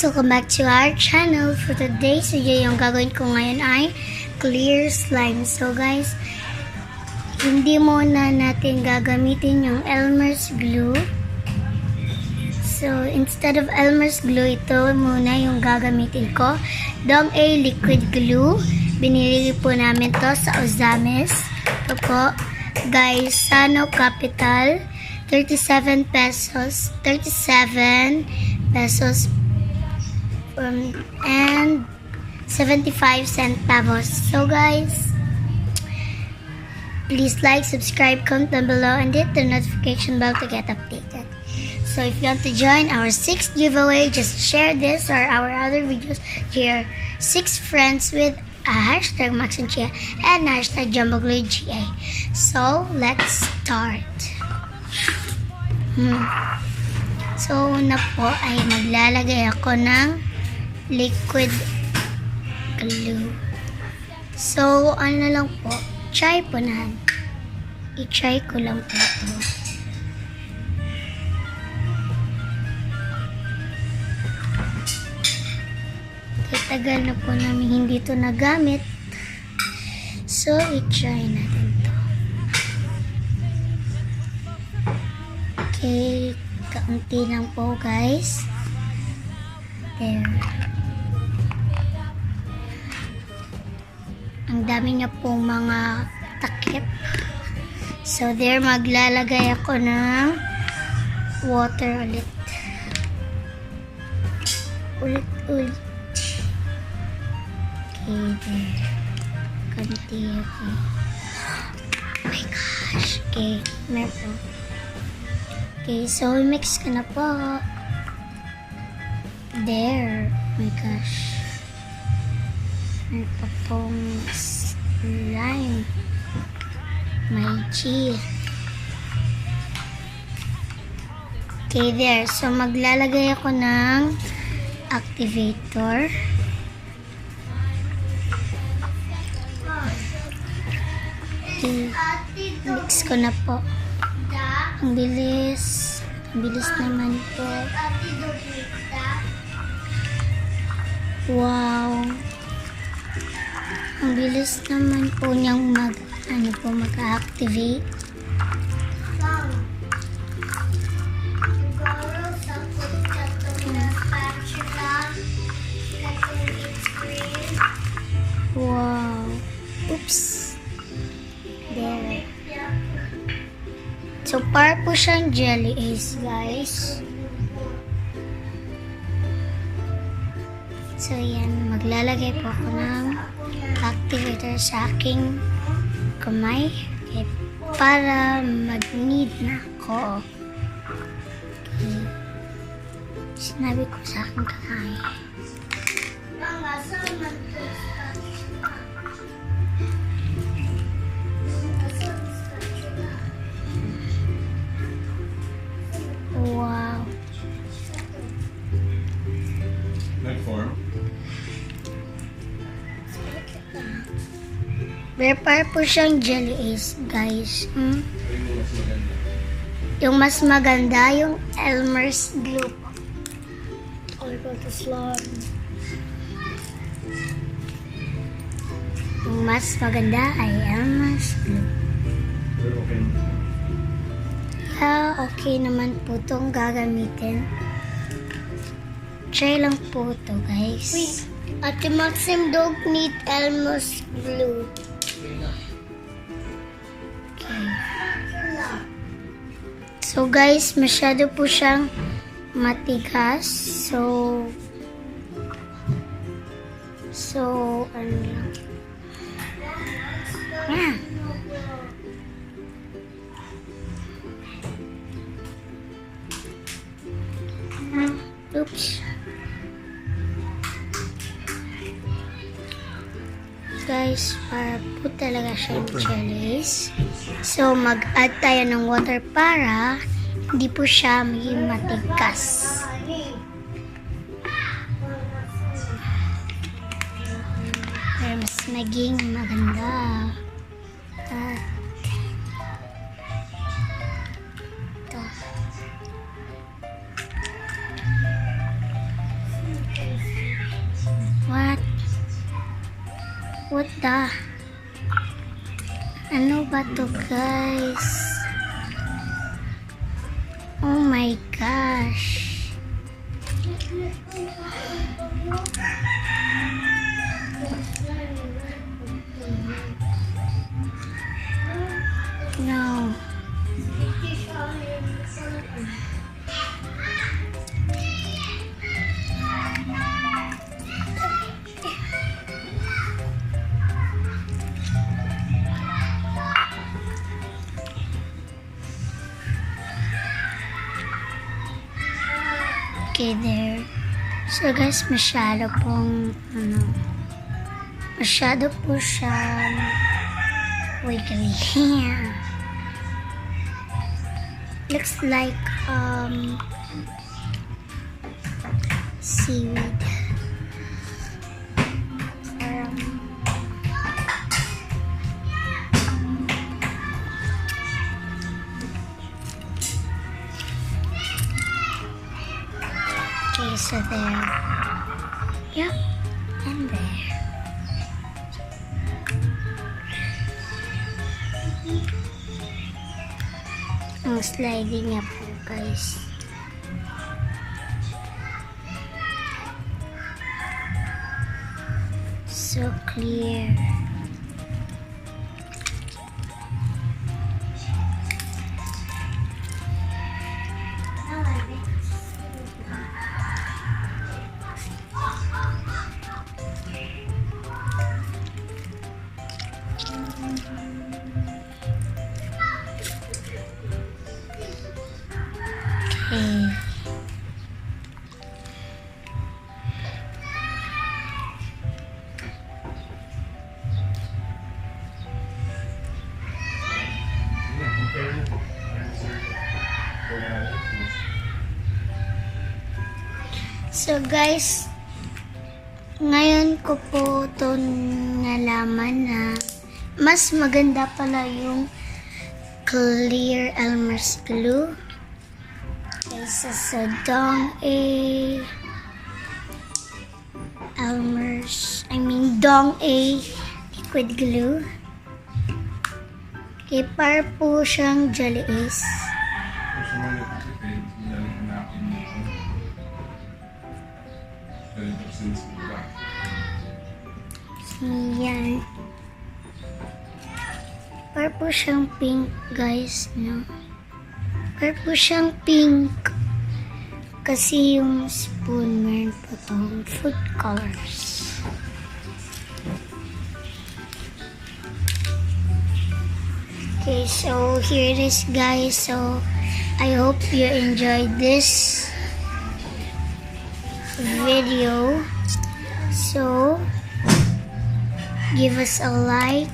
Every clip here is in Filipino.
Welcome back to our channel. For today's video, yung gagawin ko ngayon ay clear slime. So guys, hindi muna natin gagamitin yung Elmer's glue. So instead of Elmer's glue, ito muna yung gagamitin ko. Dong A liquid glue. Binili po namin to sa Ozames. Ito po, guys, Sano Capital. 37 pesos. 37 pesos. And 75 centavos. So guys, please like, subscribe, comment down below, and hit the notification bell to get updated. So if you want to join our 6th giveaway, just share this or our other videos to your 6 friends with a hashtag Max and Chiah and hashtag JumboGlueGA. So let's start. So una po ay maglalagay ako ng liquid glue. So, ano lang po, try po na. I-try ko lang po ito. Kaya tagal na po namin hindi ito nagamit. So, i-try natin ito. Okay, kaunti lang po guys. There. Ang dami niya pong mga takip. So, there, maglalagay ako ng water ulit. Ulit. Okay, there. Kanti, okay. Oh my gosh. Okay, meron. Okay, so, mix ka na po. There. Oh my gosh. Meron pa pong slime. May cheese. Okay, there. So, maglalagay ako ng activator. Okay. Mix ko na po. Ang bilis. Ang bilis naman po. Wow. Ang bilis naman po niyang mag-activate. Wow. Oops. There. So, para po siyang jelly is, guys. So, yan. Maglalagay po ako ng activator sa aking kamay. Okay. Para mag-need na ako. Okay. Sinabi ko sa aking kamay. Wow. Nag-form? Pero para po siyang jelly is, guys. Yung mas maganda, yung Elmer's glue po. All about the slime. Yung mas maganda ay Elmer's glue. Pero okay. Yeah, okay naman po itong gagamitin. Try lang po ito, guys. Wait, Ate Maxim don't need Elmer's glue. Okay. So guys, masyado po siyang matigas. So ano lang. Yeah. Oops. Guys, para po talaga siyang jellies. So, mag-add tayo ng water para hindi po siya maging matigas. Para mas maging maganda. Ito. What the? Ano ba to, guys? Oh my gosh. No. Okay, there. So guys, masyado po siyang wiggly. Looks like seaweed. Okay, so there. Yep, and there. Ang sliding niya po, guys. So clear. Okay. So guys, ngayon ko po ito nalaman na mas maganda pala yung clear Elmer's glue kaysa sa Dong A liquid glue. Okay, para po siyang jelly ace. Gusto mo nagtitipid, nilalang natin dito. Ganito since diba? Yan. Para po siyang pink, guys, no? Para po siyang pink. Kasi yung spoon meron po itong food colors. Okay, so here it is, guys. So I hope you enjoyed this video. So give us a like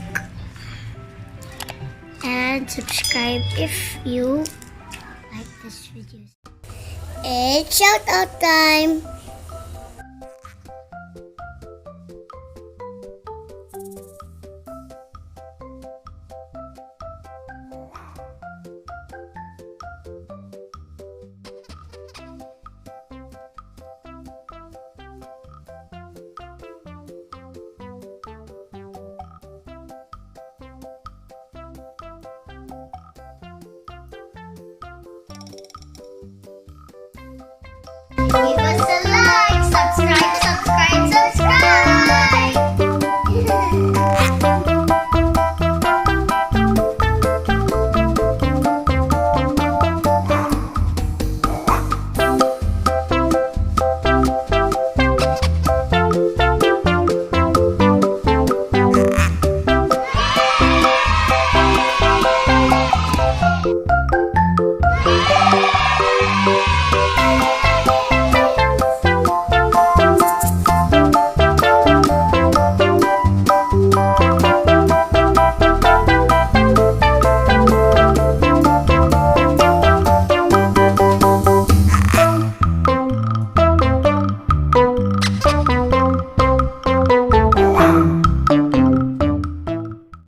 and subscribe if you like this video. It's shout out time. Give us a like, subscribe, subscribe, subscribe!